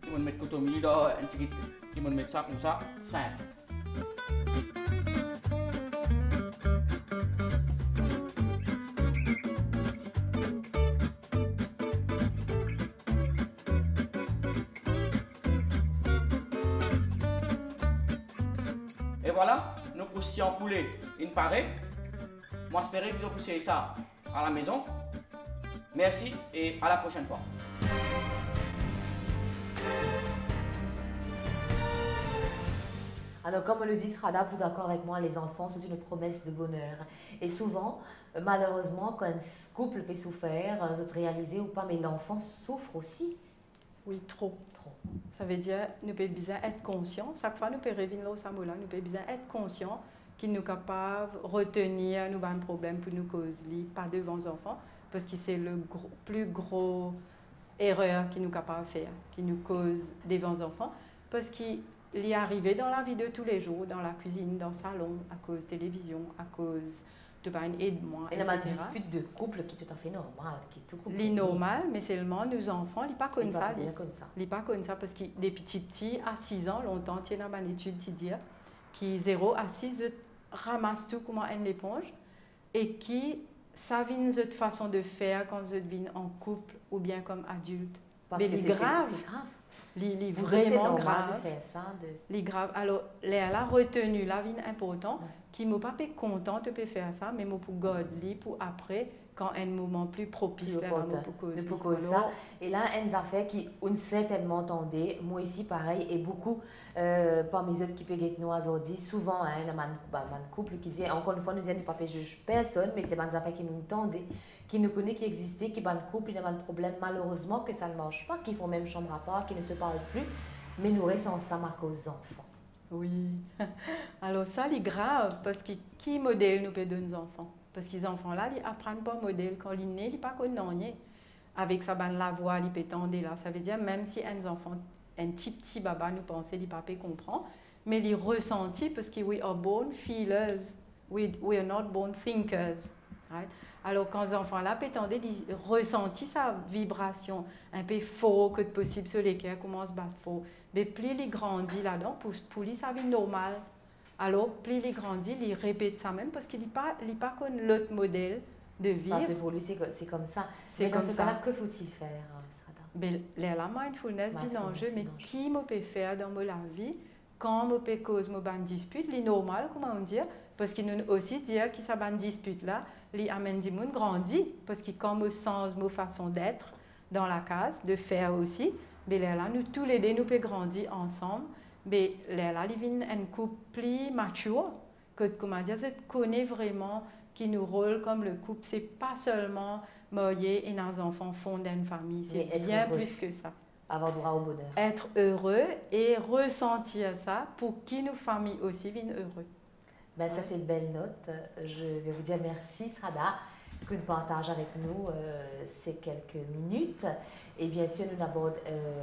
Je vais mettre le milieu dans un petit qui me mettre ça comme ça, simple. Et voilà, nous croustillons poulet une pareille. Moi, j'espère que vous appréciez ça à la maison. Merci et à la prochaine fois. Alors, comme le dit Srada, vous d'accord avec moi, les enfants sont une promesse de bonheur. Et souvent, malheureusement, quand un couple peut souffrir, vous réalisez ou pas, mais l'enfant souffre aussi. Oui, trop. Ça veut dire nous pouvons bien être conscients. Chaque fois, nous pouvons revenir au Samola, nous pouvons bien être conscients qu'ils nous capables de retenir nos problèmes pour nous causer, pas devant les enfants, parce que c'est le plus gros erreur qu'ils nous capables de faire, qui nous cause devant les enfants, parce qu'il est arrivé dans la vie de tous les jours, dans la cuisine, dans le salon, à cause de télévision, à cause de une aide-moi, etc. Il y a une dispute de couple qui est tout à fait normale. C'est normal, mais seulement nos enfants, ils ne sont pas comme ça. Ils ne sont pas comme ça parce que des petits à 6 ans, longtemps, il y a une étude qui dit qui 0 à 6 ramassent tout comme une éponge et qui savent une façon de faire quand ils viennent en couple ou bien comme adultes. Parce mais que c'est grave. C'est vraiment grave. De faire ça, Les grave. Alors, elle a retenu la vie importante, qui ne m'a pas content de faire ça, mais pour garder pour après, quand un moment plus propice pour causer ça. Et là, une affaire qui on sait tellement entendait, moi ici pareil, et beaucoup parmi les autres qui peuvent être nous aujourd'hui, souvent, il y a un couple qui dit, encore une fois, nous disons, pas fait juge personne, mais c'est des affaires qui nous entendaient, qui nous connaissent, qui existaient, qui ont un couple, il y a un problème, malheureusement, que ça ne marche pas, qui font même chambre à part, qui ne se parlent plus, mais nous restons ensemble à cause des enfants. Oui. Alors ça, c'est grave parce que qui modèle nous peut donner nos enfants? Parce que les enfants là, ils apprennent pas modèle quand ils naissent, ils pas connaissent. Avec sa ban la voix, ils pétendent là. Ça veut dire même si un enfant, un petit baba nous pense, il pas comprend, mais il ressentit parce que we are born feelers, we are not born thinkers. Right? Alors quand les enfants là pétendent, ils ressentent sa vibration un peu fort que possible sur les cœurs commence à battre fort. Mais plus ils grandissent là-dedans, pour lui ça vie normale. Alors plus ils grandissent, ils répètent ça même parce qu'il n'est pas comme l'autre modèle de vivre. Parce que pour lui, c'est comme ça. C'est Mais dans comme ce ça. cas-là, que faut-il faire, Srada? Mais la mindfulness vit en jeu, mais vit en jeu. qui me peut faire dans la vie quand me peut cause une dispute, c'est normal, comment on dit, parce qu'il nous aussi dire que cette dispute là, les amène du monde grandit, parce que quand me sens ma façon d'être dans la case, de faire aussi, mais là nous tous les deux nous peut grandir ensemble, mais là il vient un couple plus mature, que comment dire, je connais vraiment qui nous rôle comme le couple, c'est pas seulement marier et nos enfants fonder une famille, Mais c'est être bien heureux. plus que ça. Avoir droit au bonheur. Être heureux et ressentir ça pour que nos familles aussi viennent heureux. Ben, ça, c'est une belle note. Je vais vous dire merci, Srada, que tu partages avec nous ces quelques minutes. Et bien sûr, nous abordons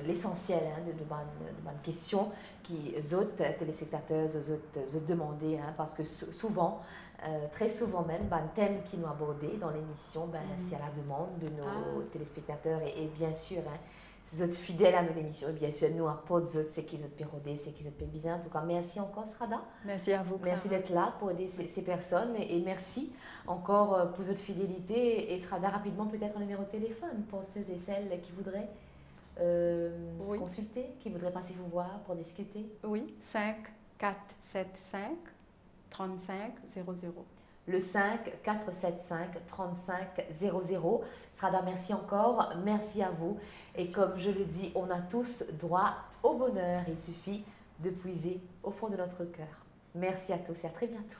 l'essentiel de bonnes questions qui, les autres téléspectateurs, les autres demandés, parce que souvent, très souvent même, le thème qui nous abordé dans l'émission, c'est à la demande de nos téléspectateurs et bien sûr, ces autres fidèles à nos émissions. Et bien sûr, nous, à pas d'autres, c'est qu'ils autres pérodés, c'est qu'ils autres bien. En tout cas, merci encore, Srada. Merci à vous. Merci d'être là pour aider ces personnes et merci encore pour votre fidélité. Et Srada, rapidement, peut-être un numéro de téléphone pour ceux et celles qui voudraient consulter, qui voudraient passer vous voir pour discuter. Oui, 5 4 7 5 35 00. Le 5 475 35 00. Srada, merci encore. Merci à vous. Et comme je le dis, on a tous droit au bonheur. Il suffit de puiser au fond de notre cœur. Merci à tous et à très bientôt.